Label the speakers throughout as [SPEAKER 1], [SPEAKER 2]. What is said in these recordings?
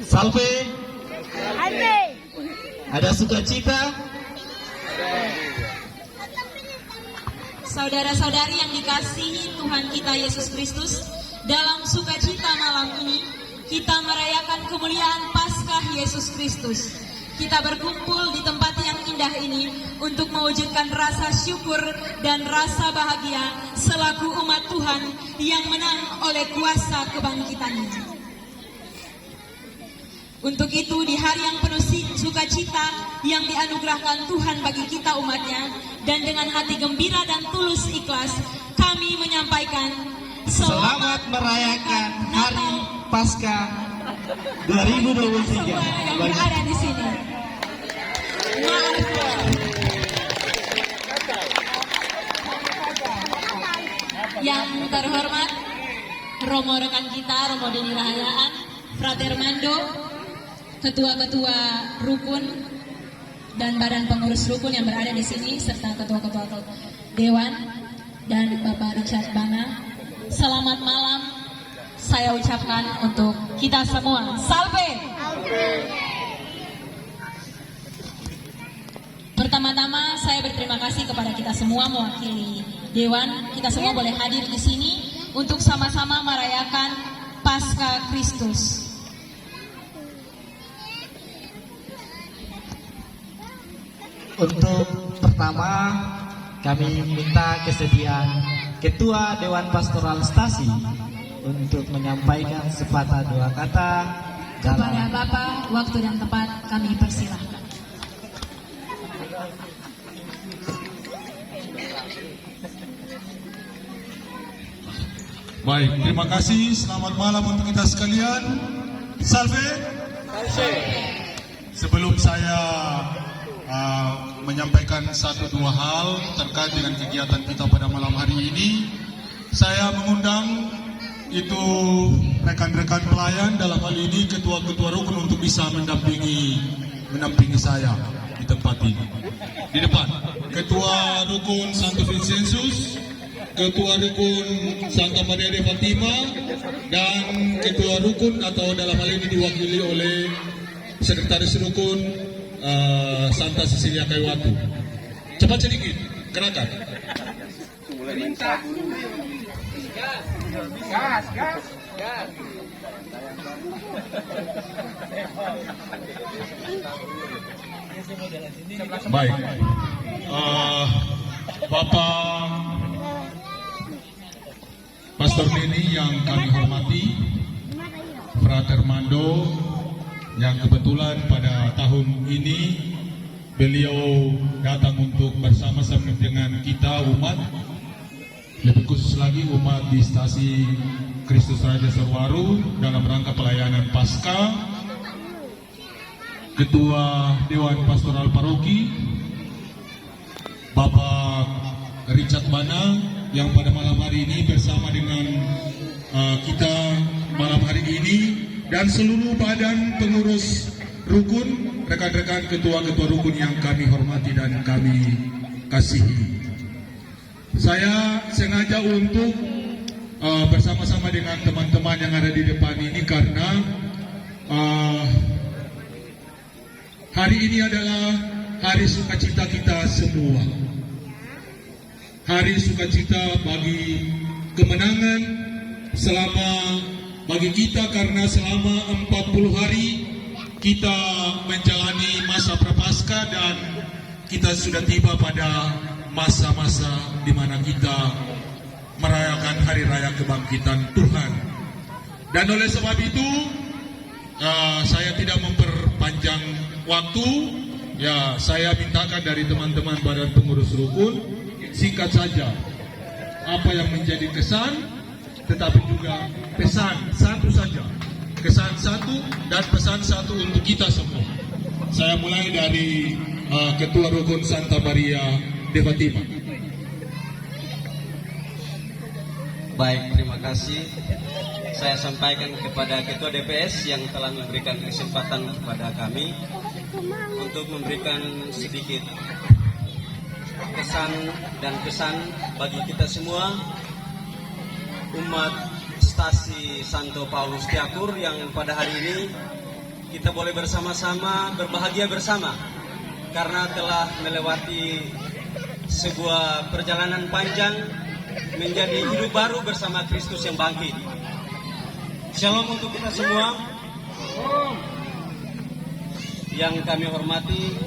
[SPEAKER 1] Salve. Ada sukacita?
[SPEAKER 2] Saudara-saudari yang dikasihi Tuhan kita Yesus Kristus, dalam sukacita malam ini kita merayakan kemuliaan Paskah Yesus Kristus. Kita berkumpul di tempat yang indah ini untuk mewujudkan rasa syukur dan rasa bahagia selaku umat Tuhan yang menang oleh kuasa kebangkitannya. Untuk itu di hari yang penuh sukacita yang dianugerahkan Tuhan bagi kita umatnya, dan dengan hati gembira dan tulus ikhlas kami menyampaikan
[SPEAKER 1] Selamat merayakan Hari Paskah 2023
[SPEAKER 2] yang berada di sini. Yang terhormat Romo rekan kita, Romo Deni Rahayaan, Frater Mando, ketua-ketua rukun dan badan pengurus rukun yang berada di sini, serta ketua-ketua dewan dan Bapak Richard Bana. Selamat malam saya ucapkan untuk kita semua. Salve. Pertama-tama saya berterima kasih kepada kita semua mewakili dewan. Kita semua boleh hadir di sini untuk sama-sama merayakan Paskah Kristus.
[SPEAKER 1] Untuk pertama, kami minta kesediaan Ketua Dewan Pastoral Stasi untuk menyampaikan sepatah dua kata.
[SPEAKER 2] Kepada Bapak, waktu dan tempat kami persilahkan.
[SPEAKER 3] Baik, terima kasih. Selamat malam untuk kita sekalian. Salve. Sebelum saya menyampaikan satu dua hal terkait dengan kegiatan kita pada malam hari ini, saya mengundang itu rekan-rekan pelayan, dalam hal ini ketua-ketua rukun, untuk bisa mendampingi saya di tempat ini. Di depan, Ketua Rukun Santo Vincentus, Ketua Rukun Santa Maria de Fatima, dan Ketua Rukun atau dalam hal ini diwakili oleh Sekretaris Rukun Santa Cecilia Kaiwatu. Cepat sedikit, gerakan. Baik, Bapak Pastor Deni yang kami hormati, Frater Mando yang kebetulan pada tahun ini beliau datang untuk bersama-sama dengan kita umat, lebih khusus lagi umat di Stasi Kristus Raja Sorwaru dalam rangka pelayanan Paskah. Ketua Dewan Pastoral Paroki Bapak Richard Bana yang pada malam hari ini bersama dengan kita malam hari ini, dan seluruh badan pengurus rukun, rekan-rekan ketua-ketua rukun yang kami hormati dan kami kasihi. Saya sengaja untuk bersama-sama dengan teman-teman yang ada di depan ini karena hari ini adalah hari sukacita kita semua. Hari sukacita bagi kemenangan bagi kita, karena selama 40 hari kita menjalani masa prapaskah dan kita sudah tiba pada masa-masa di mana kita merayakan hari raya kebangkitan Tuhan. Dan oleh sebab itu saya tidak memperpanjang waktu. Ya, saya mintakan dari teman-teman badan pengurus rukun, singkat saja apa yang menjadi kesan, tetapi juga pesan satu saja, kesan satu dan pesan satu untuk kita semua. Saya mulai dari Ketua Rukun Santa Maria de Fatima.
[SPEAKER 4] Baik, terima kasih. Saya sampaikan kepada Ketua DPS yang telah memberikan kesempatan kepada kami untuk memberikan sedikit kesan dan pesan bagi kita semua umat Stasi Santo Paulus Tiakur yang pada hari ini kita boleh bersama-sama berbahagia bersama karena telah melewati sebuah perjalanan panjang menjadi hidup baru bersama Kristus yang bangkit. Shalom untuk kita semua. Yang kami hormati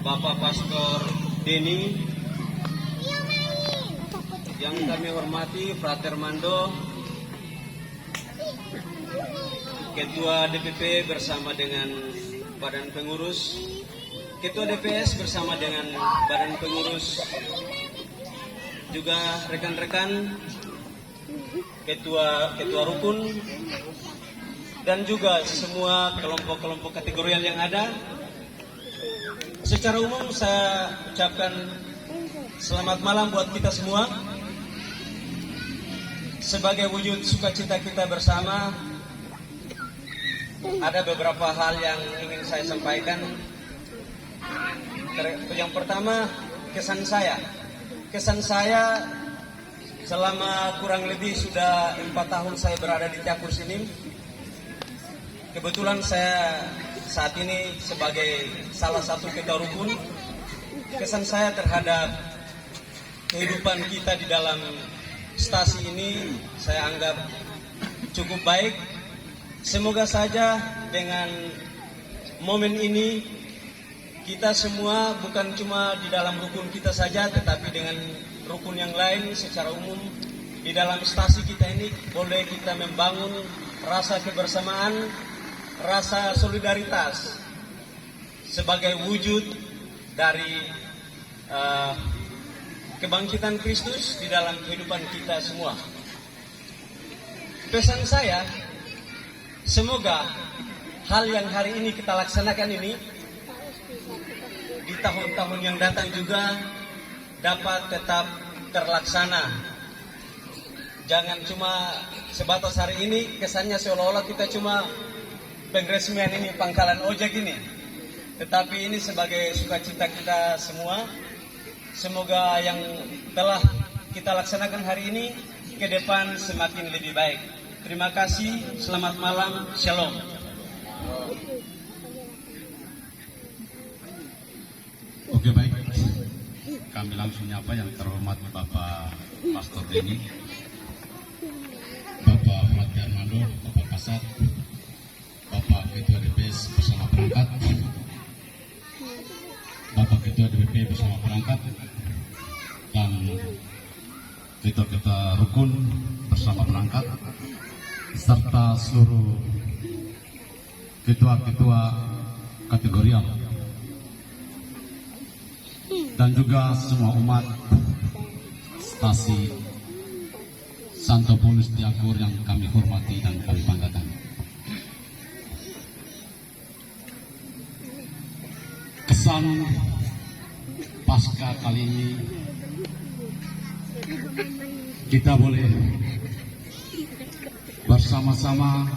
[SPEAKER 4] Bapak Pastor Denny, yang kami hormati Frater Mando, Ketua DPP bersama dengan Badan Pengurus, Ketua DPS bersama dengan Badan Pengurus, juga rekan-rekan Ketua Rukun, dan juga semua kelompok-kelompok kategorial yang ada. Secara umum saya ucapkan selamat malam buat kita semua. Sebagai wujud sukacita kita bersama, ada beberapa hal yang ingin saya sampaikan. Yang pertama, kesan saya selama kurang lebih sudah 4 tahun saya berada di Tiakur sini. Kebetulan saya saat ini sebagai salah satu ketua rukun. Kesan saya terhadap kehidupan kita di dalam stasi ini saya anggap cukup baik. Semoga saja dengan momen ini kita semua bukan cuma di dalam rukun kita saja, tetapi dengan rukun yang lain secara umum di dalam stasi kita ini boleh kita membangun rasa kebersamaan, rasa solidaritas sebagai wujud dari kebangkitan Kristus di dalam kehidupan kita semua. Pesan saya, semoga hal yang hari ini kita laksanakan ini di tahun-tahun yang datang juga dapat tetap terlaksana. Jangan cuma sebatas hari ini kesannya seolah-olah kita cuma pengresmian ini pangkalan ojek ini, tetapi ini sebagai sukacita kita semua. Semoga yang telah kita laksanakan hari ini ke depan semakin lebih baik. Terima kasih, selamat malam, shalom.
[SPEAKER 5] Oke, baik, kami langsung nyapa yang terhormat Bapak Pastor Denny, Bapak Frater Mando, Bapak Kasat, Bapak Ketua DPS bersama perangkat, Bapak Ketua DPP bersama perangkat, dan Ketua-Ketua Rukun bersama perangkat, serta seluruh Ketua-Ketua kategorial, dan juga semua umat stasi Santo Paulus Tiakur yang kami hormati dan kami banggakan. Kesan pasca kali ini kita boleh bersama-sama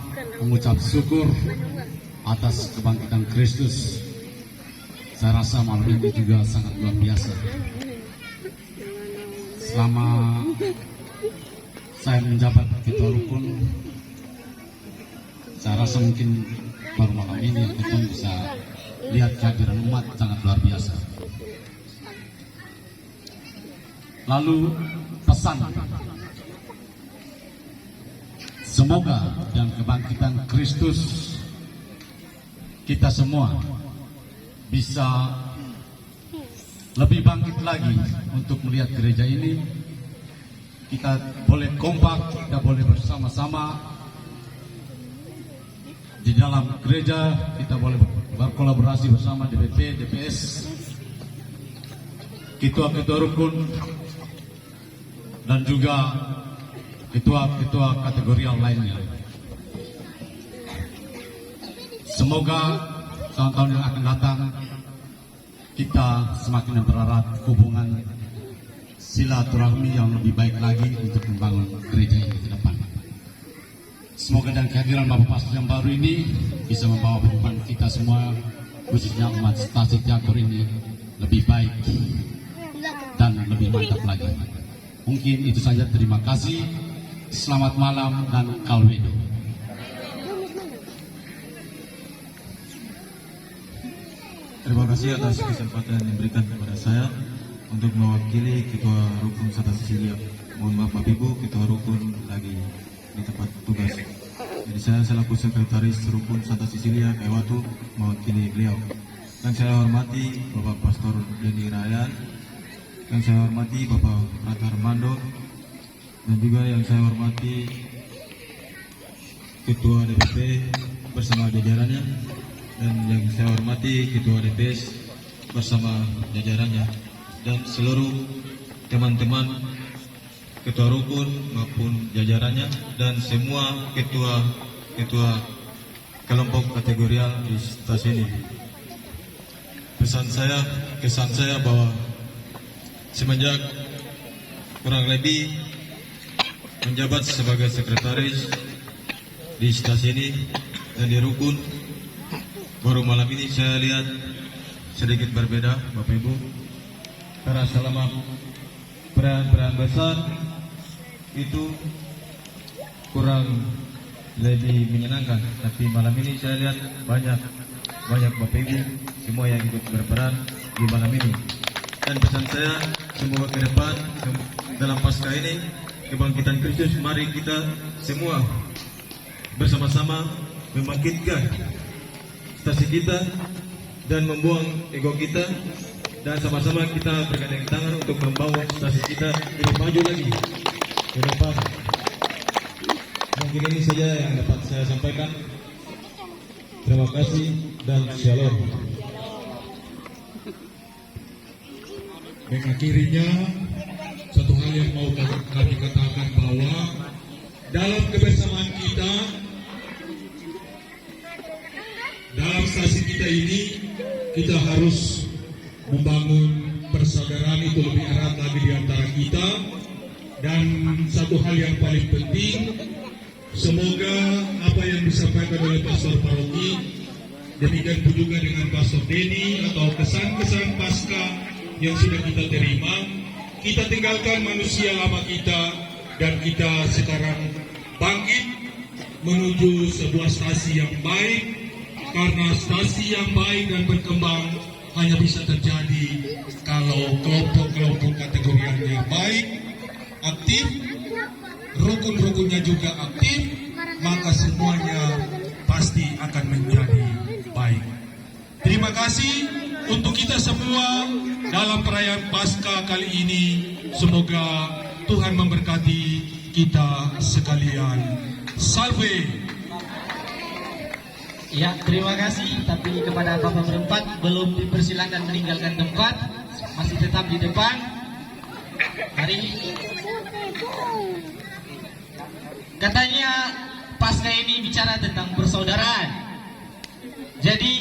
[SPEAKER 5] mengucap syukur atas kebangkitan Kristus. Saya rasa malam ini juga sangat luar biasa. Selama saya menjabat ketua rukun, saya rasa mungkin baru malam ini yang kita bisa lihat kehadiran umat sangat luar biasa. Lalu pesan, semoga dengan kebangkitan Kristus kita semua bisa lebih bangkit lagi untuk melihat gereja ini. Kita boleh kompak, kita boleh bersama-sama di dalam gereja, kita boleh berkolaborasi bersama DPP, DPS, ketua-ketua rukun, dan juga ketua-ketua kategorial lainnya. Semoga tahun-tahun yang akan datang kita semakin mempererat hubungan silaturahmi yang lebih baik lagi untuk membangun gereja ini ke depan. Semoga dengan kehadiran Bapak Pastor yang baru ini bisa membawa hubungan kita semua, khususnya umat stasi Tiakur ini, lebih baik dan lebih mantap lagi. Mungkin itu saja, terima kasih. selamat malam dan kalwedo.
[SPEAKER 6] Terima kasih atas kesempatan yang diberikan kepada saya untuk mewakili Ketua Rukun Santa Cecilia. Mohon maaf Bapak Ibu, Ketua Rukun lagi di tempat tugas. Jadi saya selaku Sekretaris Rukun Santa Cecilia Kaiwatu mewakili beliau. Yang saya hormati Bapak Pastor Denny Rayan, yang saya hormati Bapak Frater Armando, dan juga yang saya hormati Ketua DPP bersama jajarannya, dan yang saya hormati Ketua DPS bersama jajarannya, dan seluruh teman-teman Ketua Rukun maupun jajarannya, dan semua ketua kelompok kategorial di stasiun ini. Kesan saya bahwa semenjak kurang lebih menjabat sebagai sekretaris di stasiun ini dan di Rukun, baru malam ini saya lihat sedikit berbeda Bapak Ibu, karena selama peran besar itu kurang lebih menyenangkan, tapi malam ini saya lihat banyak Bapak Ibu semua yang ikut berperan di malam ini. Dan pesan saya, semoga ke depan dalam pasca ini kebangkitan Kristus, mari kita semua bersama-sama membangkitkan stasi kita dan membuang ego kita, dan sama-sama kita bergandeng tangan untuk membawa stasi kita lebih maju lagi ke depan. Mungkin ini saja yang dapat saya sampaikan. Terima kasih dan shalom.
[SPEAKER 3] Mengakhirinya, satu hal yang mau kami katakan bahwa dalam kebersamaan kita, dalam stasi kita ini, kita harus membangun persaudaraan itu lebih erat lagi di antara kita. Dan satu hal yang paling penting, semoga apa yang disampaikan oleh Pastor Paroki, demikian pun juga dengan Pastor Denny, atau kesan-kesan pasca yang sudah kita terima, kita tinggalkan manusia lama kita dan kita sekarang bangkit menuju sebuah stasi yang baik, karena stasi yang baik dan berkembang hanya bisa terjadi kalau kelompok-kelompok kategorialnya baik, aktif, rukun-rukunnya juga aktif, maka semuanya pasti akan menjadi baik. Terima kasih untuk kita semua dalam perayaan Paskah kali ini. Semoga Tuhan memberkati kita sekalian. Salve.
[SPEAKER 1] Ya, terima kasih. Tapi kepada Bapak berempat belum dipersilakan meninggalkan tempat, masih tetap di depan. Mari. Katanya Paskah ini bicara tentang persaudaraan. Jadi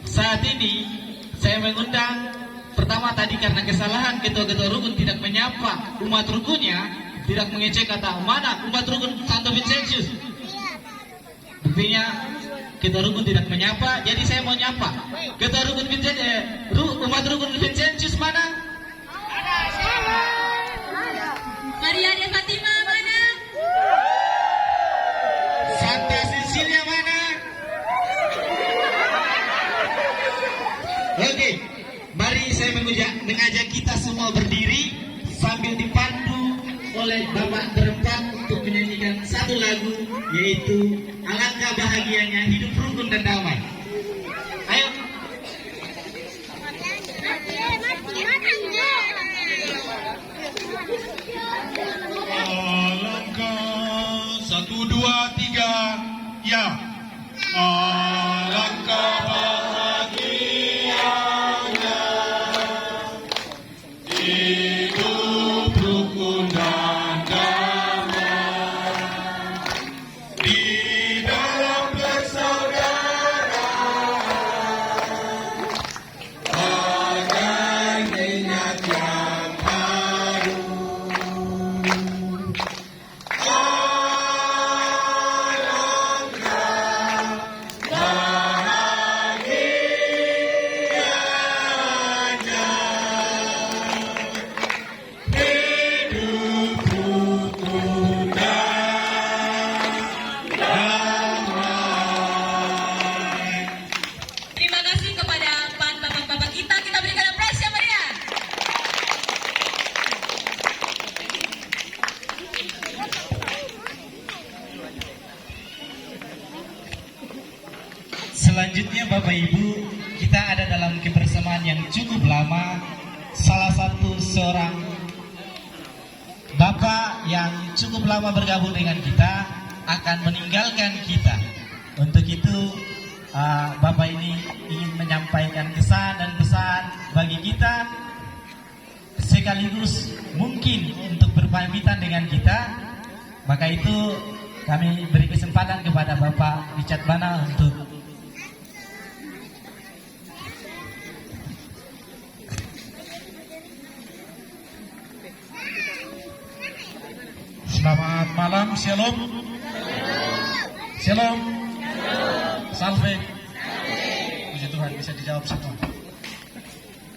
[SPEAKER 1] saat ini saya mengundang, pertama tadi karena kesalahan ketua-ketua rukun tidak menyapa umat rukunnya, tidak mengecek kata mana umat rukun Santo Vincentius. Buktinya ketua rukun tidak menyapa, jadi saya mau nyapa. Ketua rukun umat rukun Vincentius mana?
[SPEAKER 2] Maria de Fatima mana?
[SPEAKER 1] Santa Cecilia mana? Oke, mari saya mengajak kita semua berdiri sambil dipandu oleh Bapak berempat untuk menyanyikan satu lagu, yaitu Alangkah Bahagianya Hidup Rukun dan Damai. Ayo.
[SPEAKER 3] Alangkah, 1, 2, 3, ya. Alangkah bahagianya hidup rukun dan damai di dalam persaudaraan, bagai minyak yang harum.
[SPEAKER 1] Selanjutnya Bapak Ibu, kita ada dalam kebersamaan yang cukup lama. Salah satu seorang Bapak yang cukup lama bergabung dengan kita akan meninggalkan kita. Untuk itu Bapak ini ingin menyampaikan kesan dan pesan bagi kita, sekaligus mungkin untuk berpamitan dengan kita. Maka itu kami beri kesempatan kepada Bapak Richard Bana untuk
[SPEAKER 3] Selamat malam, shalom. Shalom. Salve.
[SPEAKER 1] puji Tuhan bisa dijawab semua.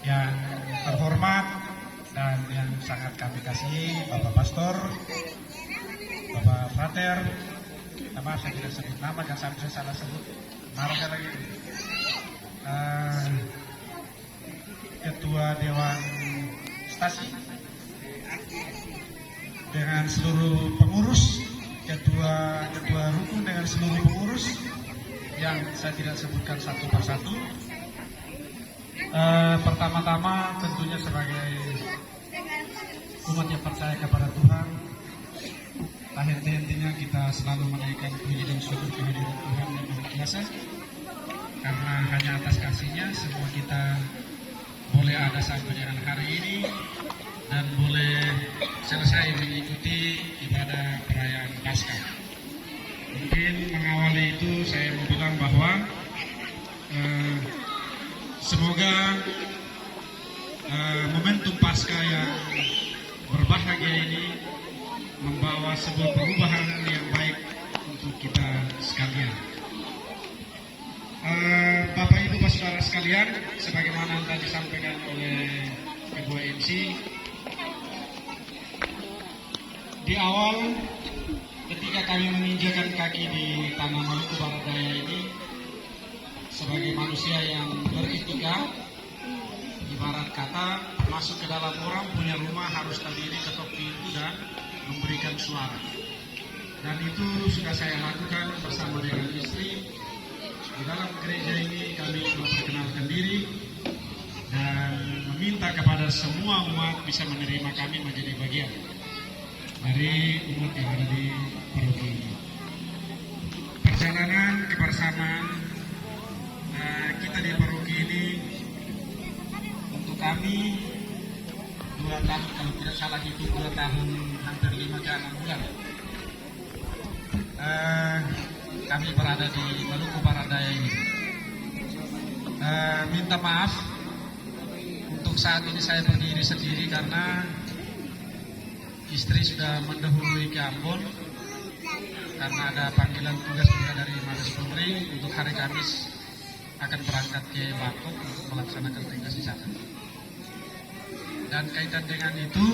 [SPEAKER 3] Yang terhormat dan yang sangat kami kasih Bapak Pastor, Bapak Frater, maaf saya tidak sebut nama, jangan sampai saya salah sebut. Marga lagi. Ketua Dewan Stasi, dengan seluruh pengurus, ketua rukun dengan seluruh pengurus yang saya tidak sebutkan satu persatu. Pertama-tama tentunya sebagai umat yang percaya kepada Tuhan, tak henti-hentinya kita selalu menaikkan puji dan syukur kehadiran Tuhan yang Maha Kuasa, karena hanya atas kasih-Nya semua kita boleh ada sampai dengan hari ini dan boleh selesai mengikuti ibadah perayaan Paskah. Mungkin mengawali itu saya mau bilang bahwa semoga momentum Paskah yang berbahagia ini membawa sebuah perubahan yang baik untuk kita sekalian. Bapak Ibu Saudara sekalian, sebagaimana tadi disampaikan oleh Ketua MC, di awal ketika kami menginjakan kaki di tanah Maluku Barat Daya ini, sebagai manusia yang beretika, ibarat kata masuk ke dalam orang punya rumah harus berdiri ketok pintu dan memberikan suara. Dan itu sudah saya lakukan bersama dengan istri. Di dalam gereja ini kami memperkenalkan diri dan meminta kepada semua umat bisa menerima kami menjadi bagian dari umat yang ada di paroki ini. Perjalanan kebersamaan kita di paroki ini untuk kami 2 tahun, kalau tidak salah itu 2 tahun hampir 5 ke 6 bulan. Kami berada di Maluku Barat Daya ini. Minta maaf untuk saat ini saya berdiri sendiri karena istri sudah mendahului ke Ambon karena ada panggilan tugas juga dari Mabes Polri untuk hari Kamis akan berangkat ke Bangkok untuk melaksanakan tugas di sana. Dan kaitan dengan itu,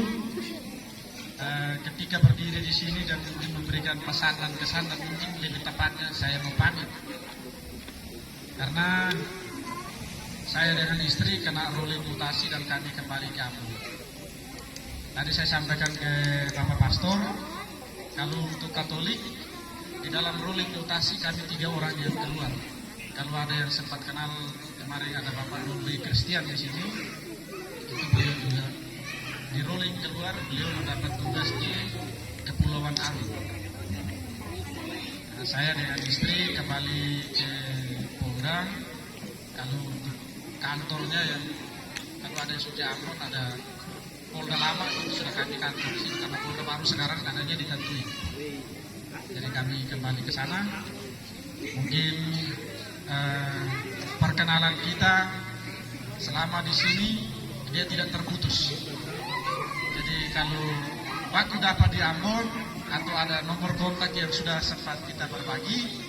[SPEAKER 3] ketika berdiri di sini dan mungkin memberikan pesan dan kesan, dan mungkin lebih tepatnya saya mau pamit karena saya dengan istri kena rolling mutasi dan kami kembali ke Ambon. Tadi saya sampaikan ke Bapak Pastor, kalau untuk Katolik di dalam rolling mutasi kami 3 orang yang keluar. Kalau ada yang sempat kenal kemarin ada Bapak Nuri Christian di sini, itu beliau juga di rolling keluar, beliau mendapat tugas di Kepulauan Aru. Nah, saya dengan istri kembali ke Polda. Kalau untuk kantornya yang kalau ada suci Ambon, ada Polda lama itu sudah kami kantor di sini, karena Polda baru sekarang adanya di Tantui. Jadi kami kembali ke sana. Mungkin perkenalan kita selama di sini dia tidak terputus. Jadi kalau waktu dapat di Ambon atau ada nomor kontak yang sudah sempat kita berbagi,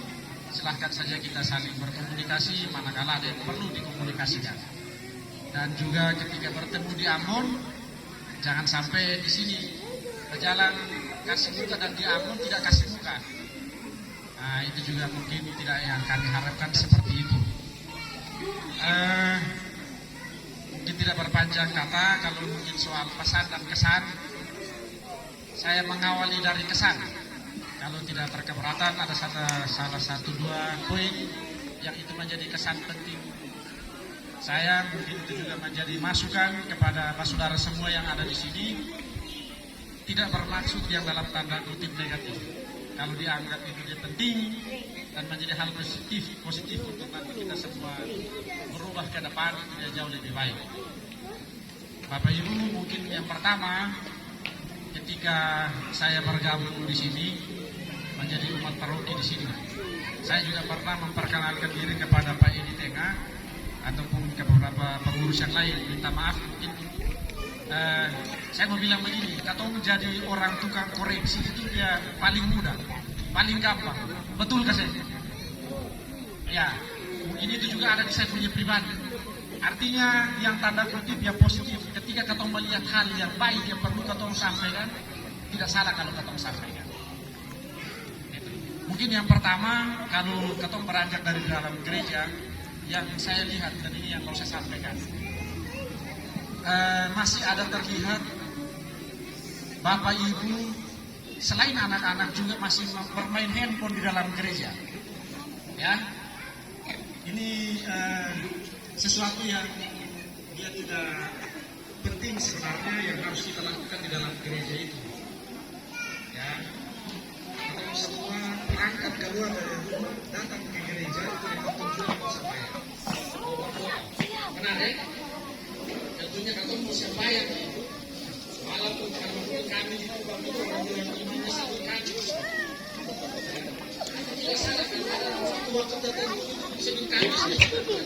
[SPEAKER 3] silahkan saja kita saling berkomunikasi manakala ada yang perlu dikomunikasikan. Dan juga ketika bertemu di Ambon, jangan sampai di sini berjalan kasih muka dan di Ambon tidak kasih muka. Nah, itu juga mungkin tidak yang kami harapkan seperti itu. Mungkin tidak berpanjang kata, kalau mungkin soal pesan dan kesan, saya mengawali dari kesan. Kalau tidak berkeberatan, ada salah 1-2 poin
[SPEAKER 7] yang itu menjadi kesan penting saya, mungkin itu juga menjadi masukan kepada saudara semua yang ada di sini, tidak bermaksud yang dalam tanda kutip negatif. Kalau dianggap itu dia penting dan menjadi hal positif untuk nanti kita semua berubah ke depan tidak jauh lebih baik. Bapak Ibu, mungkin yang pertama ketika saya bergabung di sini menjadi umat paroki di sini, saya juga pernah memperkenalkan diri kepada Pak Edi Tengah ataupun ke beberapa pengurus yang lain. Minta maaf mungkin saya mau bilang begini, kalau menjadi orang tukang koreksi itu dia paling mudah, paling gampang. Betul kan saya? Ya, mungkin itu juga ada di saya punya pribadi. Artinya yang tanda kutip yang positif, ketika katong melihat hal yang baik yang perlu katong sampaikan, tidak salah kalau katong sampaikan. Itu. Mungkin yang pertama, kalau katong beranjak dari dalam gereja, yang saya lihat dan ini yang mau saya sampaikan, masih ada terlihat Bapak Ibu selain anak-anak juga masih bermain handphone di dalam gereja. Ya, ini sesuatu yang dia tidak penting sebenarnya yang harus kita lakukan di dalam gereja itu. Ya, kita semua berangkat keluar dari rumah datang ke gereja itu yang tujuan mau sembahyang. Benar ya? Tentunya kalau mau sembahyang itu, walaupun kalau kami di rumah itu orang yang imannya satu kali, tidak salah kalau ada waktu tertentu sebelum kami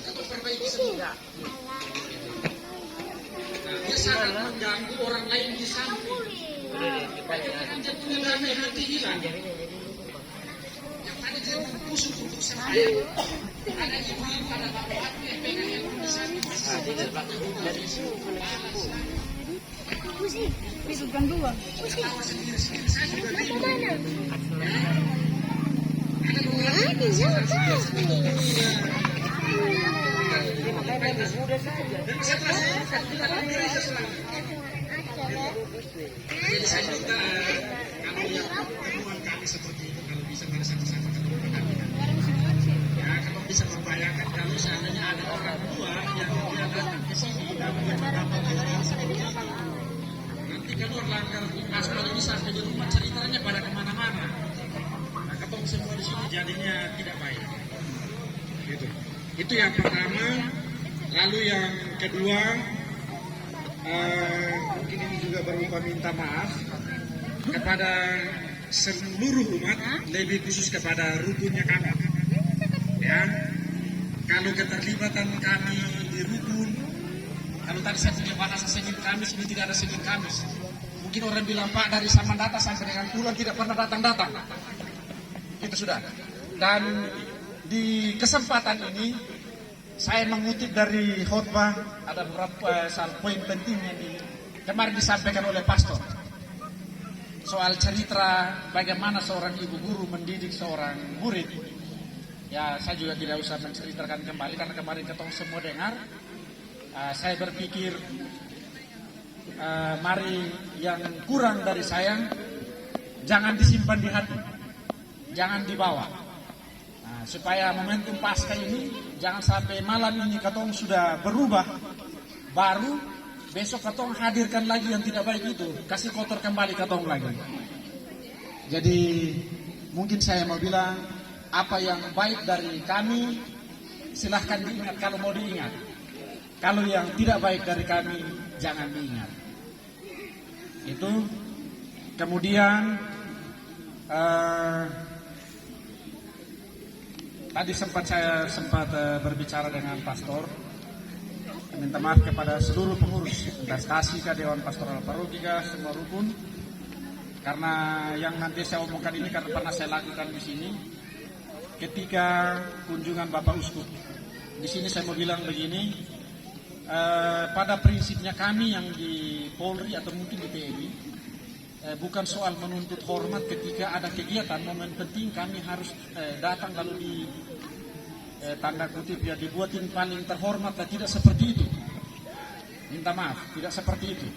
[SPEAKER 7] atau perbaiki semua. Nah, dia sangat mengganggu orang lain di samping. Dia punya damai hati hilang. Yang tadi dia berkusuk untuk sembahyang. Ada ibu-ibu, ada bapak-bapak yang pegang yang di samping.
[SPEAKER 8] Bukan dua.
[SPEAKER 7] Saya juga bingung. Jadi saya minta kalau yang temuan kami seperti itu, kalau bisa pada sama-sama ketemu kami. Ya, kalau bisa membayangkan kalau seandainya ada orang tua yang dia datang ke sini dan mendapat hal seperti itu, nanti kalau langgar pas kalau bisa sampai di rumah ceritanya pada kemana-mana. Nah, ketemu semua di sini jadinya tidak baik. Gitu. Itu yang pertama. Lalu yang kedua, mungkin ini juga berupa minta maaf kepada seluruh umat, lebih khusus kepada rukunnya kami. Ya, kalau keterlibatan kami di rukun, kalau tadi saya punya bahasa Senin Kamis, ini tidak ada Senin Kamis. Mungkin orang bilang, Pak, dari Samandata sampai dengan Pulang tidak pernah datang-datang. Itu sudah. Dan di kesempatan ini, saya mengutip dari khotbah, ada beberapa poin penting yang kemarin disampaikan oleh pastor. Soal cerita bagaimana seorang ibu guru mendidik seorang murid. Ya, saya juga tidak usah menceritakan kembali karena kemarin ketemu semua dengar. Saya berpikir, mari yang kurang dari saya jangan disimpan di hati, jangan dibawa. Supaya momentum pasca ini jangan sampai malam ini katong sudah berubah, baru besok katong hadirkan lagi yang tidak baik itu, kasih kotor kembali katong lagi. Jadi mungkin saya mau bilang, apa yang baik dari kami silahkan diingat kalau mau diingat. Kalau yang tidak baik dari kami jangan diingat. Itu. Kemudian tadi saya sempat berbicara dengan pastor, minta maaf kepada seluruh pengurus stasi ke Dewan Pastoral Paroki semua rukun, karena yang nanti saya omongkan ini karena pernah saya lakukan di sini ketika kunjungan Bapak Uskup. Di sini saya mau bilang begini, pada prinsipnya kami yang di Polri atau mungkin di TNI, bukan soal menuntut hormat ketika ada kegiatan momen penting kami harus datang lalu di tanda kutip ya dibuatin paling terhormat, dan tidak seperti itu. Minta maaf, tidak seperti itu.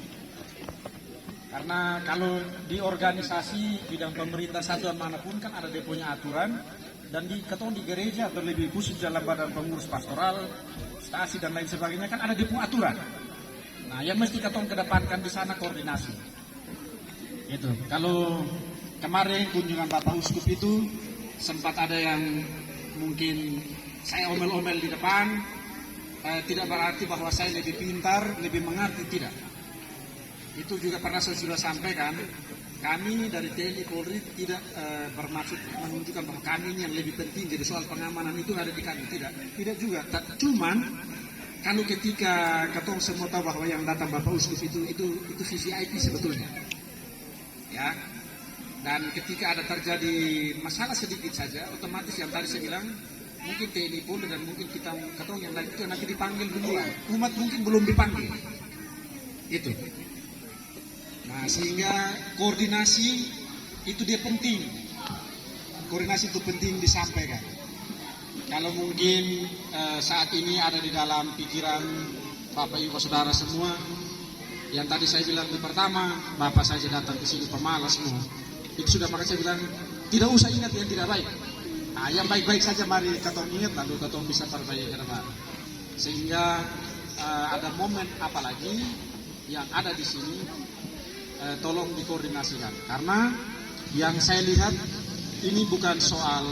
[SPEAKER 7] Karena kalau di organisasi bidang pemerintah satuan manapun kan ada dia punya aturan, Dan di ketong di gereja atau lebih khusus dalam badan pengurus pastoral, stasi dan lain sebagainya kan ada di aturan. Nah, yang mesti ketong kedepankan di sana koordinasi. Itu. Kalau kemarin kunjungan Bapak Uskup itu sempat ada yang mungkin saya omel-omel di depan, tidak berarti bahwa saya lebih pintar, lebih mengerti, tidak. Itu juga pernah saya sudah sampaikan. Kami dari TNI Polri tidak bermaksud menunjukkan bahwa kami ini yang lebih penting, jadi soal pengamanan itu ada di kami, tidak juga. Cuman kalau ketika ketong semua tahu bahwa yang datang Bapak Uskup itu VVIP sebetulnya, ya. Dan ketika ada terjadi masalah sedikit saja, otomatis yang tadi saya bilang mungkin TNI Polri dan mungkin kita ketong yang lain itu nanti dipanggil duluan. Umat mungkin belum dipanggil, itu. Nah, sehingga koordinasi itu dia penting. Koordinasi itu penting disampaikan. Kalau mungkin saat ini ada di dalam pikiran Bapak Ibu Saudara semua, yang tadi saya bilang di pertama, Bapak saja datang ke sini pemalas semua. Itu sudah makanya saya bilang, tidak usah ingat yang tidak baik. Nah, yang baik-baik saja mari ketong ingat, lalu ketong bisa perbaiki ke depan. Sehingga ada momen apalagi yang ada di sini, tolong dikoordinasikan, karena yang saya lihat ini bukan soal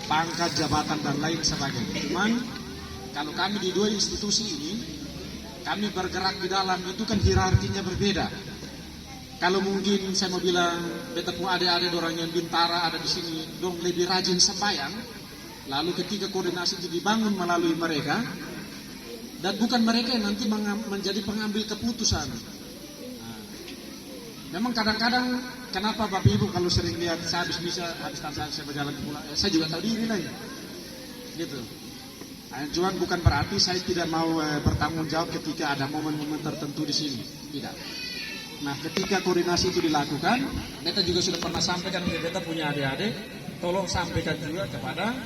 [SPEAKER 7] pangkat, jabatan dan lain sebagainya. Cuman kalau kami di dua institusi ini, kami bergerak di dalam itu kan hierarkinya berbeda. Kalau mungkin saya mau bilang beta pun adik-adik orang yang bintara ada di sini, dong lebih rajin sembahyang. Lalu ketika koordinasi itu dibangun melalui mereka, dan bukan mereka yang nanti menjadi pengambil keputusan. Memang kadang-kadang kenapa Bapak Ibu kalau sering lihat saya habis saya berjalan ke pulang, saya juga tahu diri lah ya. Gitu. Nah, cuman bukan berarti saya tidak mau bertanggung jawab ketika ada momen-momen tertentu di sini. Tidak. Nah, ketika koordinasi itu dilakukan, beta juga sudah pernah sampaikan ke beta punya adik-adik, tolong sampaikan juga kepada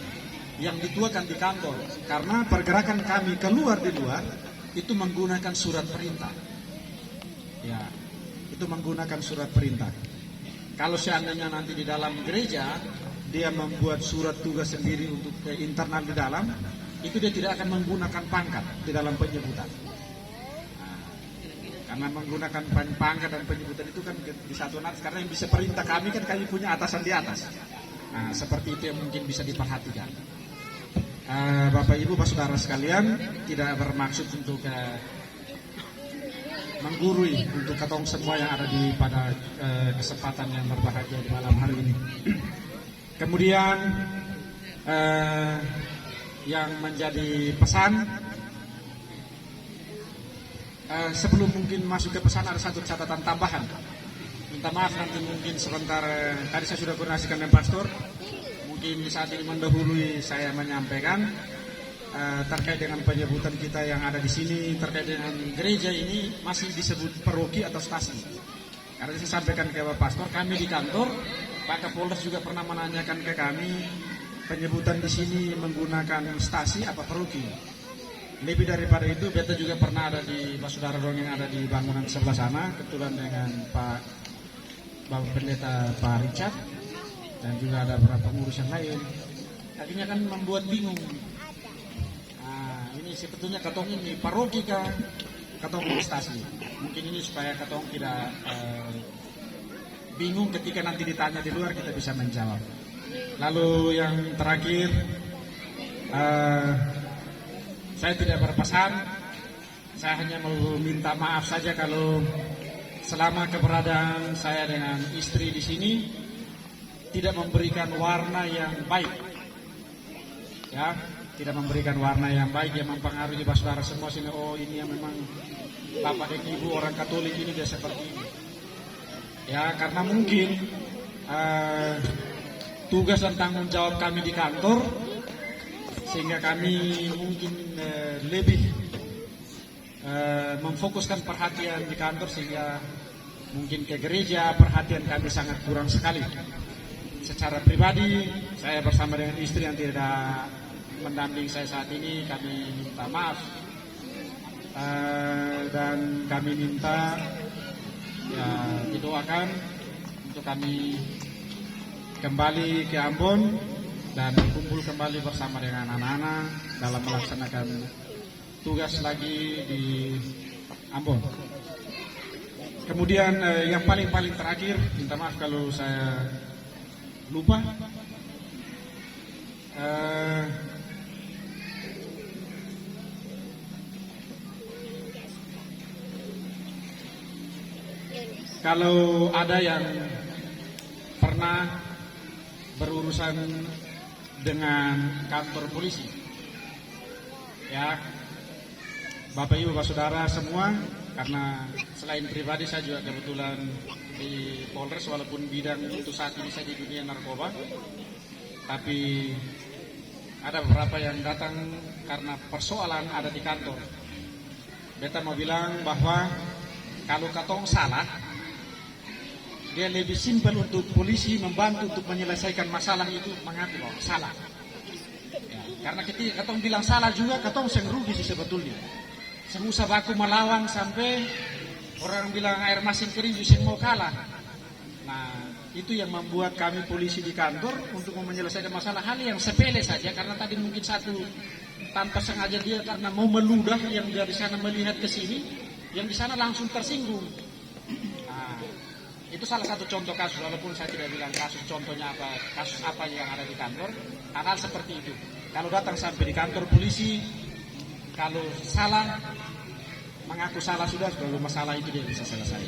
[SPEAKER 7] yang dituakan di kantor, karena pergerakan kami keluar di luar itu menggunakan surat perintah. Ya. Itu menggunakan surat perintah. Kalau seandainya nanti di dalam gereja dia membuat surat tugas sendiri untuk ke internal di dalam, itu dia tidak akan menggunakan pangkat di dalam penyebutan. Nah, karena menggunakan pangkat dan penyebutan itu kan di satuan atas, karena yang bisa perintah kami kan kami punya atasan di atas. Nah, seperti itu yang mungkin bisa diperhatikan. Bapak Ibu, Bapak Saudara sekalian, tidak bermaksud untuk menggurui untuk ketong semua yang ada di pada kesempatan yang berbahagia di malam hari ini. Kemudian yang menjadi pesan, sebelum mungkin masuk ke pesan ada satu catatan tambahan. Minta maaf nanti mungkin sebentar, tadi saya sudah koordinasikan dengan pastor, mungkin saat ini mendahului saya menyampaikan terkait dengan penyebutan kita yang ada di sini, terkait dengan gereja ini masih disebut paroki atau stasi. Karena saya sampaikan ke Bapak Pastor, kami di kantor, Pak Kapolres juga pernah menanyakan ke kami penyebutan di sini menggunakan stasi apa paroki. Lebih daripada itu, beta juga pernah ada di saudara dong yang ada di bangunan sebelah sana, kebetulan dengan Pak Bapak Pendeta Pak Richard dan juga ada beberapa pengurus yang lain. Akhirnya kan membuat bingung. Ini sebetulnya ketong ini paroki kah, ketong stasi. Mungkin ini supaya ketong tidak bingung ketika nanti ditanya di luar, kita bisa menjawab. Lalu yang terakhir, saya tidak berpesan, saya hanya mau minta maaf saja kalau selama keberadaan saya dengan istri di sini tidak memberikan warna yang baik, ya. Tidak memberikan warna yang baik yang mempengaruhi saudara semua sini. Oh, ini yang memang bapak dan ibu orang Katolik ini dia seperti ini. Ya, karena mungkin tugas dan tanggung jawab kami di kantor, sehingga kami mungkin lebih memfokuskan perhatian di kantor, sehingga mungkin ke gereja perhatian kami sangat kurang sekali. Secara pribadi, saya bersama dengan istri yang tidak mendamping saya saat ini, kami minta maaf dan kami minta ya didoakan untuk kami kembali ke Ambon dan berkumpul kembali bersama dengan anak-anak dalam melaksanakan tugas lagi di Ambon. Kemudian yang paling terakhir, minta maaf kalau saya lupa. Kalau ada yang pernah berurusan dengan kantor polisi, ya, Bapak Ibu, Bapak Saudara semua, karena selain pribadi saya juga kebetulan di Polres, walaupun bidang itu saat ini saya di dunia narkoba, tapi ada beberapa yang datang karena persoalan ada di kantor. Beta mau bilang bahwa kalau katong salah, dia lebih simpel untuk polisi membantu untuk menyelesaikan masalah itu mengaku bahwa salah. Ya, karena ketika katong bilang salah juga, katong seng rugi sih sebetulnya. Semusah baku melawan sampai orang bilang air masin kering justru mau kalah. Nah, itu yang membuat kami polisi di kantor untuk menyelesaikan masalah hal yang sepele saja, karena tadi mungkin satu tanpa sengaja dia karena mau meludah yang dari sana melihat ke sini, yang di sana langsung tersinggung. Nah, itu salah satu contoh kasus, walaupun saya tidak bilang kasus contohnya apa, kasus apa yang ada di kantor, hal-hal seperti itu. Kalau datang sampai di kantor polisi, kalau salah, mengaku salah sudah, kalau masalah itu dia bisa selesai.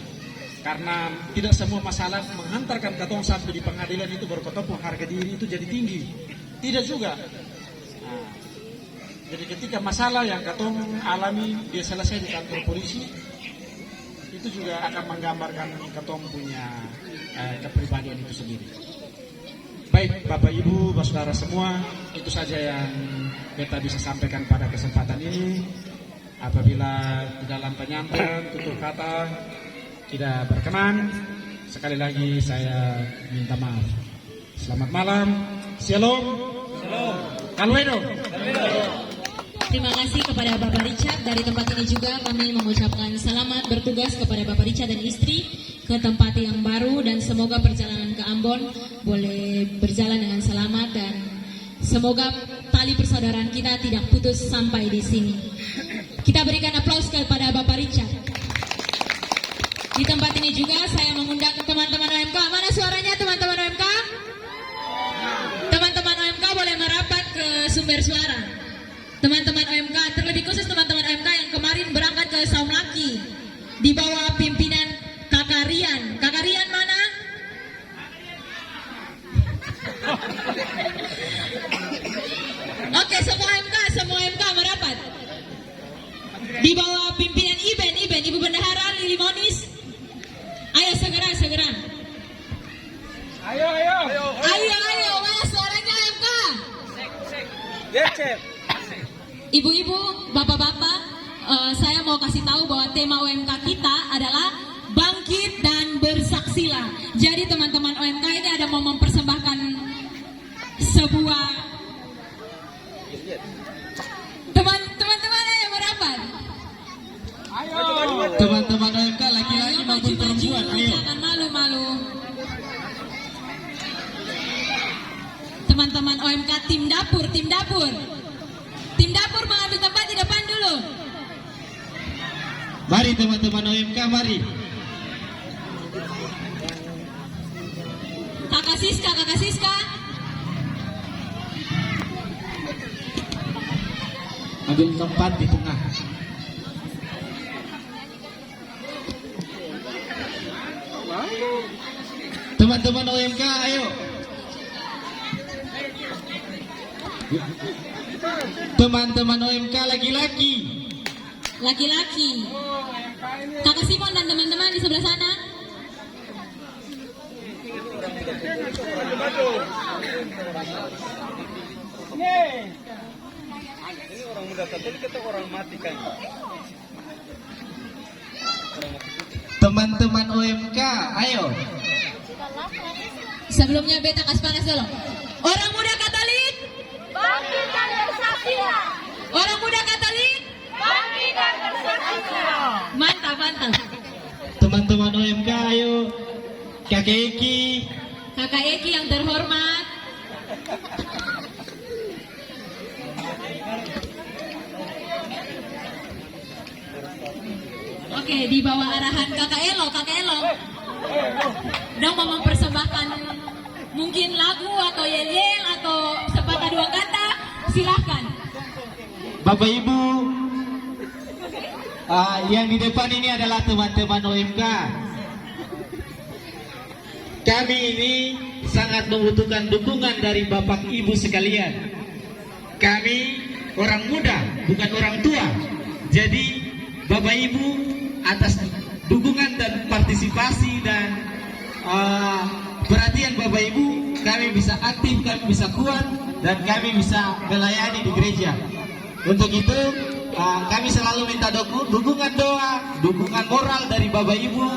[SPEAKER 7] Karena tidak semua masalah menghantarkan katong sampai di pengadilan itu baru ketemu harga diri itu jadi tinggi. Tidak juga. Nah, jadi ketika masalah yang katong alami dia selesai di kantor polisi, itu juga akan menggambarkan katong punya kepribadian itu sendiri. Baik Bapak Ibu, Bapak Saudara semua, itu saja yang kita bisa sampaikan pada kesempatan ini. Apabila di dalam penyampaian tutur kata tidak berkenan, sekali lagi saya minta maaf. Selamat malam, shalom, kalwedo.
[SPEAKER 2] Terima kasih kepada Bapak Richard. Dari tempat ini juga kami mengucapkan selamat bertugas kepada Bapak Richard dan istri ke tempat yang baru, dan semoga perjalanan ke Ambon boleh berjalan dengan selamat, dan semoga tali persaudaraan kita tidak putus sampai di sini. Kita berikan aplaus kepada Bapak Richard. Di tempat ini juga saya mengundang teman-teman OMK. Mana suaranya teman-teman OMK? Teman-teman OMK boleh merapat ke sumber suara. Teman-teman OMK, terlebih khusus teman-teman OMK yang kemarin berangkat ke Saumlaki di bawah pimpinan Kakak Rian. Kakak Rian mana? Oke, semua OMK merapat di bawah pimpinan Iben, Ibu Bendahara Lili Monis. Ayo segera. Ayo, mana suaranya OMK? Ibu-ibu, bapak-bapak, saya mau kasih tahu bahwa tema OMK kita adalah bangkit dan bersaksilah. Jadi teman-teman OMK ini ada mau mempersembahkan sebuah teman-teman yang merapat.
[SPEAKER 1] Teman-teman OMK laki-laki maupun perempuan, ayo.
[SPEAKER 2] Jangan malu-malu. Teman-teman OMK tim dapur. Tim dapur mengambil tempat di depan dulu.
[SPEAKER 1] Mari teman-teman OMK, mari.
[SPEAKER 2] Kakak Siska.
[SPEAKER 1] Ambil tempat di tengah. Teman-teman OMK, ayo. Teman-teman OMK laki-laki.
[SPEAKER 2] Kakak Simon dan teman-teman di sebelah sana.
[SPEAKER 4] Ini orang muda Katolik atau orang mati kan?
[SPEAKER 1] Teman-teman OMK, ayo.
[SPEAKER 2] Sebelumnya beta kasih panas dulu. Orang muda Katolik,
[SPEAKER 8] Bangkit dan bersaksilah.
[SPEAKER 2] orang muda Katolik,
[SPEAKER 8] Bangkit dan bersaksilah.
[SPEAKER 2] mantap.
[SPEAKER 1] Teman-teman OMK, ayo. Kakek Eki.
[SPEAKER 2] Kakak Eki yang terhormat. Oke, di bawah arahan Kakak Elo. Dong mau mempersembahkan mungkin lagu atau yel-yel atau sepatah dua kata, silahkan.
[SPEAKER 1] Bapak Ibu, yang di depan ini adalah teman-teman OMK. Kami ini sangat membutuhkan dukungan dari Bapak Ibu sekalian. Kami orang muda, bukan orang tua. Jadi Bapak Ibu, atas dukungan dan partisipasi dan perhatian Bapak Ibu, kami bisa aktif, kami bisa kuat, dan kami bisa melayani di gereja. Untuk itu kami selalu minta dukungan doa, dukungan moral dari Bapak Ibu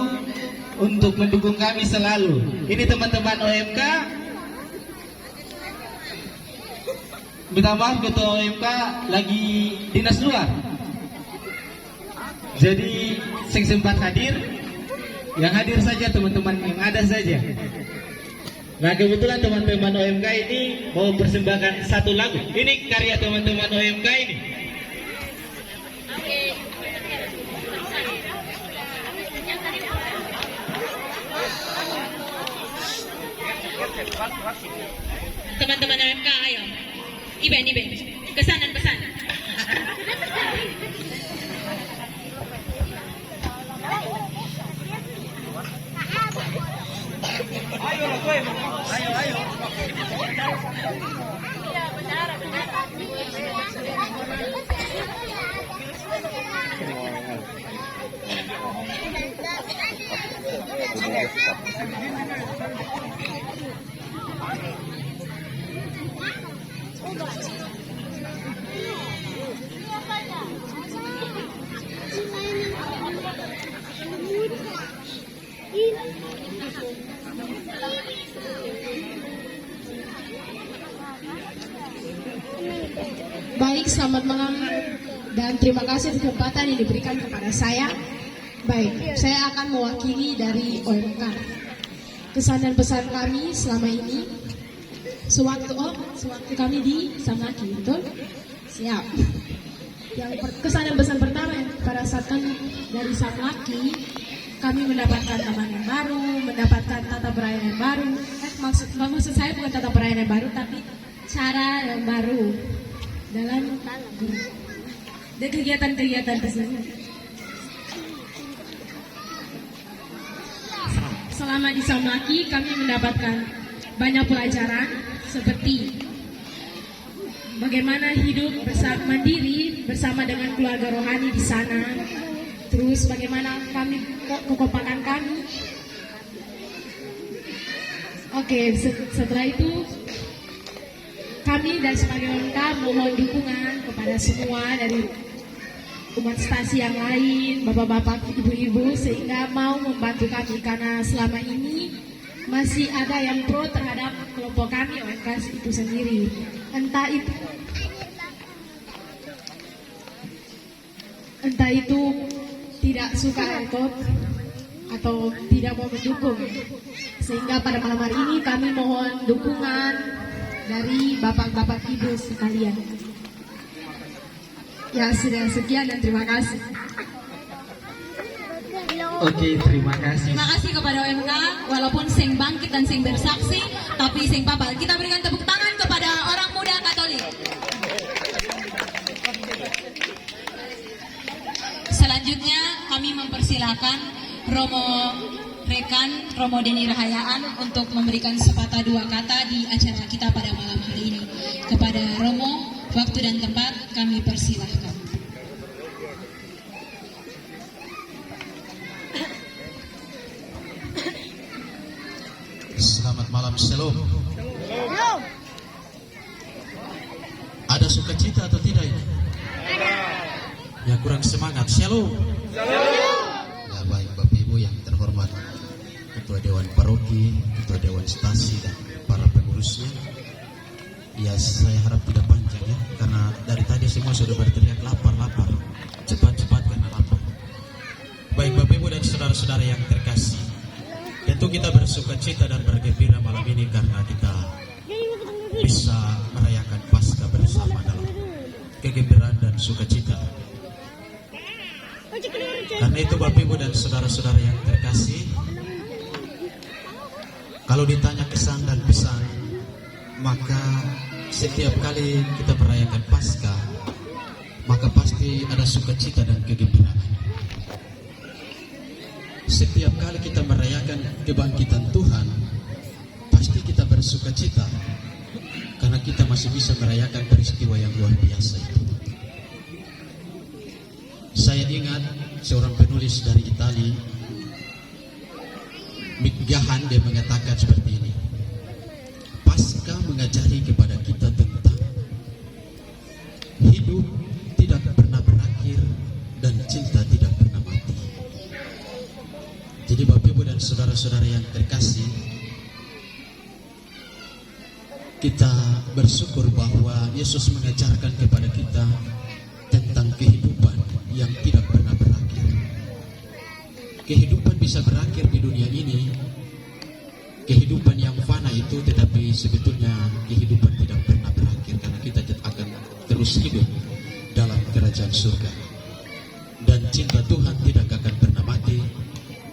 [SPEAKER 1] untuk mendukung kami selalu. Ini teman-teman OMK. Minta maaf, ketua OMK lagi dinas luar. Jadi yang sempat hadir, yang hadir saja teman-teman, yang ada saja. Nah kebetulan teman-teman OMK ini mau persembahkan satu lagu. Ini karya teman-teman OMK ini.
[SPEAKER 2] Teman-teman OMK, ayo. Iben, kesan dan pesan.
[SPEAKER 9] Baik, selamat malam dan terima kasih kesempatan yang diberikan kepada saya. Baik, saya akan mewakili dari OMK. Kesan dan pesan kami selama ini sewaktu kami di Samlaki, betul? Siap. Yang kesan dan pesan pertama yang pada saat kami dari Samlaki, kami mendapatkan teman yang baru, mendapatkan tata perayaan yang baru. Maksud saya bukan tata perayaan yang baru, tapi cara yang baru dalam dan kegiatan-kegiatan tersebut. Selama di Samlaki kami mendapatkan banyak pelajaran seperti bagaimana hidup mandiri bersama dengan keluarga rohani di sana. Terus bagaimana kekompakan kami. Oke, setelah itu kami dan sebagai OMK mohon dukungan kepada semua dari umat stasi yang lain, bapak-bapak, ibu-ibu, sehingga mau membantu kami karena selama ini masih ada yang pro terhadap kelompok kami OMK itu sendiri. Entah itu tidak suka atau tidak mau mendukung, sehingga pada malam hari ini kami mohon dukungan dari bapak-bapak ibu sekalian. Ya, sudah sekian dan terima kasih.
[SPEAKER 1] Oke, terima kasih.
[SPEAKER 2] Terima kasih kepada OMK, walaupun sing bangkit dan sing bersaksi, tapi sing papal. Kita berikan tepuk tangan kepada orang muda Katolik. Selanjutnya kami mempersilakan Romo Deni Rahayaan untuk memberikan sepatah dua kata di acara kita pada malam hari ini. Kepada Romo, waktu dan tempat kami persilahkan.
[SPEAKER 5] Selamat malam, Shalom. Ada sukacita atau tidak ini? Ya kurang semangat, Shalom. Ya baik, Bapak Ibu yang terhormat, Ketua Dewan Paroki, Ketua Dewan Stasi dan para pengurusnya. Ya saya harap tidak panjang ya, karena dari tadi semua sudah berteriak lapar. Cepat karena lapar. Baik Bapak Ibu dan saudara-saudara yang terkasih, tentu kita bersukacita dan bergembira malam ini karena kita bisa merayakan Paskah bersama dalam kegembiraan dan sukacita.
[SPEAKER 10] Karena itu Bapak Ibu dan saudara-saudara yang terkasih, kalau ditanya kesan dan pesan, maka setiap kali kita merayakan Paskah, maka pasti ada sukacita dan kegembiraan. Setiap kali kita merayakan kebangkitan Tuhan, pasti kita bersukacita karena kita masih bisa merayakan peristiwa yang luar biasa itu. Saya ingat seorang penulis dari Italia, Mick Gahan, dia mengatakan seperti ini: Paskah mengajari kepada kita tentang hidup tidak pernah berakhir dan cinta tidak pernah mati. Jadi Bapak Ibu dan saudara-saudara yang terkasih, kita bersyukur bahwa Yesus mengajarkan kepada kita tentang kehidupan yang tidak pernah berakhir. Kehidupan bisa berakhir di dunia ini, kehidupan yang fana itu, tetapi sebetulnya kehidupan tidak pernah berakhir karena kita akan terus hidup dalam kerajaan surga. Dan cinta Tuhan tidak akan pernah mati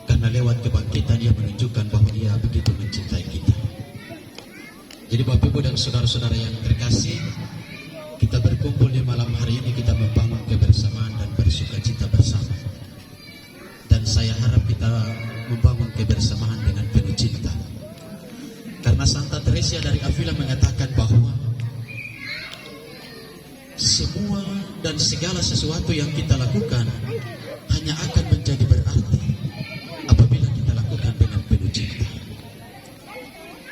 [SPEAKER 10] karena lewat kebangkitan Ia menunjukkan bahwa Ia begitu mencintai kita. Jadi Bapak Ibu dan saudara-saudara yang terkasih, kita berkumpul di malam hari ini, kita membangun kebersamaan dan bersukacita bersama. Dan saya harap kita membangun kebersamaan dengan penuh cinta. Karena Santa Teresa dari Avila mengatakan bahwa semua dan segala sesuatu yang kita lakukan hanya akan menjadi berarti apabila kita lakukan dengan penuh cinta.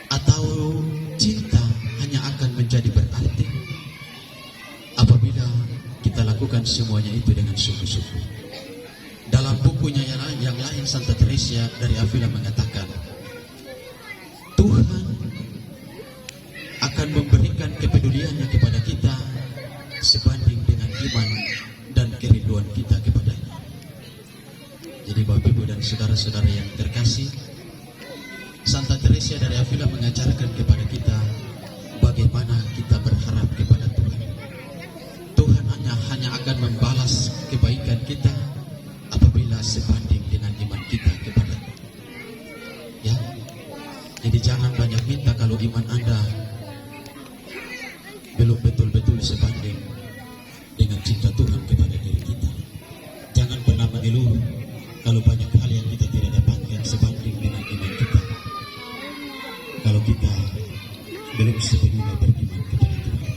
[SPEAKER 10] Atau cinta hanya akan menjadi berarti apabila kita lakukan semuanya itu dengan sungguh-sungguh. Dalam bukunya yang lain, Santa Teresa dari Avila mengatakan, Tuhan akan memberikan kepeduliannya kepada kita sebanding dengan iman dan kerinduan kita kepadanya. Jadi Bapak Ibu dan saudara-saudara yang terkasih, Santa Teresa dari Avila mengajarkan kepada kita bagaimana kita berharap kepada Tuhan. Tuhan hanya akan membalas kebaikan kita apabila sebanding dengan iman kita kepadanya. Ya, jadi jangan banyak minta kalau iman Anda belum betul-betul sebanding dengan cinta Tuhan kepada diri kita. Jangan pernah mengeluh kalau banyak hal yang kita tidak dapatkan sebanding dengan iman kita. Kalau kita belum sepenuhnya beriman kepada Tuhan.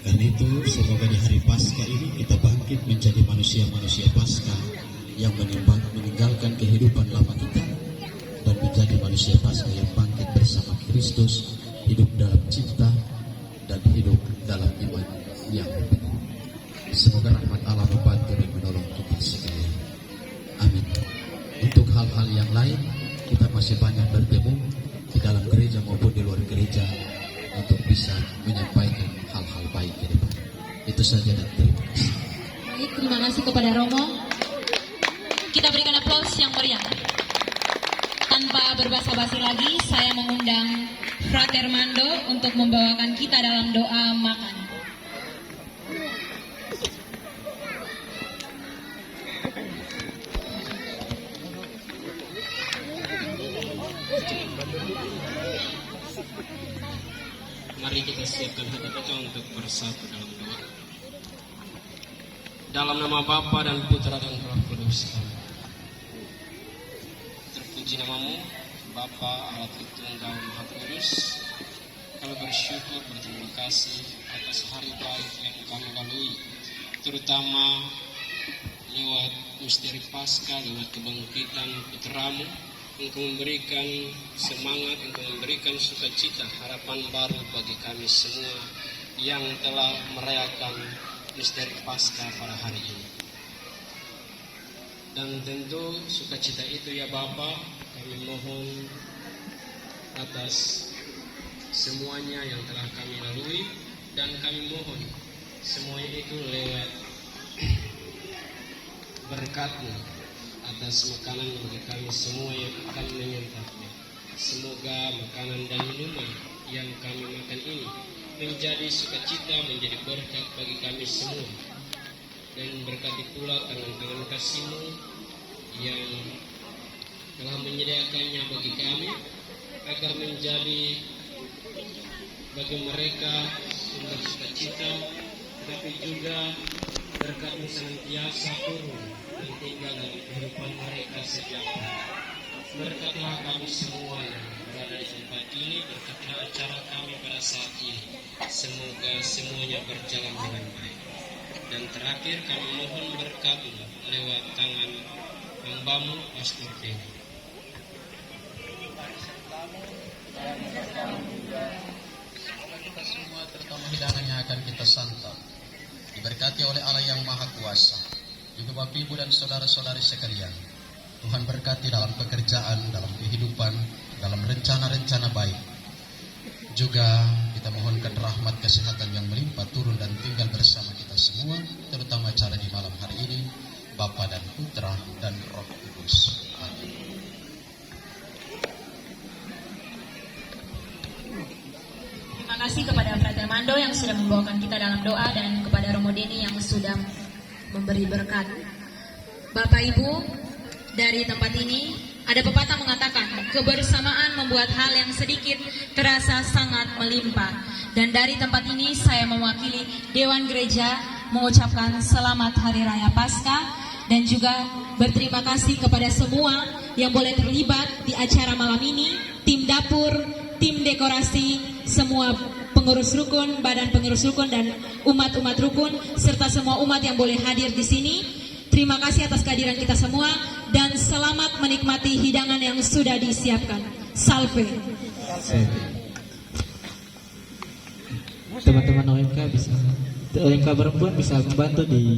[SPEAKER 10] Karena itu semoga di hari Paskah ini kita bangkit menjadi manusia-manusia Paskah yang meninggalkan kehidupan lama kita dan menjadi manusia Paskah yang bangkit bersama Kristus, hidup dalam cinta dan hidup dalam iman yang benar. Semoga rahmat Allah membantu dan menolong kita sekalian. Amin. Untuk hal-hal yang lain, kita masih banyak bertemu di dalam gereja maupun di luar gereja untuk bisa menyampaikan hal-hal baik ke depan. Itu saja dan terima kasih.
[SPEAKER 2] Baik, terima kasih kepada Romo. Kita berikan aplaus yang meriah. Tanpa berbasa-basi lagi, saya mengundang Frater Mando untuk membawakan kita dalam doa makan.
[SPEAKER 11] Mari kita siapkan hati kita untuk bersatu dalam doa. Dalam nama Bapa dan Putra dan Roh Kudus. Terpuji namamu, Bapa Allah Tritunggal Maha Kudus. Kami bersyukur, berterima kasih atas hari baik yang kami lalui, terutama lewat misteri Paskah, lewat kebangkitan Putramu. Engkau memberikan semangat, Engkau memberikan sukacita, harapan baru bagi kami semua yang telah merayakan misteri Paskah pada hari ini. Dan tentu sukacita itu ya Bapa, kami mohon atas semuanya yang telah kami lalui, dan kami mohon semuanya itu lewat berkat-Mu atas makanan bagi kami semua yang akan menyantapnya. Semoga makanan dan minuman yang kami makan ini menjadi sukacita, menjadi berkat bagi kami semua. dan berkati pula tangan-tangan kasih-Mu yang telah menyediakannya bagi kami agar menjadi bagi mereka sumber sukacita, tetapi juga berkat-Mu senantiasa turun dan tinggal dalam kehidupan mereka setiap hari. Berkatlah kami semua yang berada di tempat ini, berkatlah acara kami pada saat ini. Semoga semuanya berjalan dengan baik. Dan terakhir kami mohon berkat-Mu lewat tangan hamba-Mu Pastor Denny.
[SPEAKER 5] Kita semua terutama hidangan yang akan kita santap diberkati oleh Allah yang Maha Kuasa, juga Bapak Ibu dan saudara-saudari sekalian. Tuhan berkati dalam pekerjaan, dalam kehidupan, dalam rencana-rencana baik. Juga kita mohonkan rahmat kesehatan yang melimpah turun dan tinggal bersama kita semua, terutama acara di malam hari ini, Bapa dan Putra dan Roh Kudus. Amin.
[SPEAKER 2] Terima kasih kepada Frater Mando yang sudah membawakan kita dalam doa dan kepada Romo Denny yang sudah memberi berkat. Bapak Ibu, dari tempat ini ada pepatah mengatakan kebersamaan membuat hal yang sedikit terasa sangat melimpah. Dan dari tempat ini saya mewakili Dewan Gereja mengucapkan selamat Hari Raya Paskah dan juga berterima kasih kepada semua yang boleh terlibat di acara malam ini, tim dapur, tim dekorasi, semua pengurus rukun, badan pengurus rukun dan umat-umat rukun serta semua umat yang boleh hadir di sini. Terima kasih atas kehadiran kita semua dan selamat menikmati hidangan yang sudah disiapkan. Salve.
[SPEAKER 12] Teman-teman OMK perempuan bisa membantu di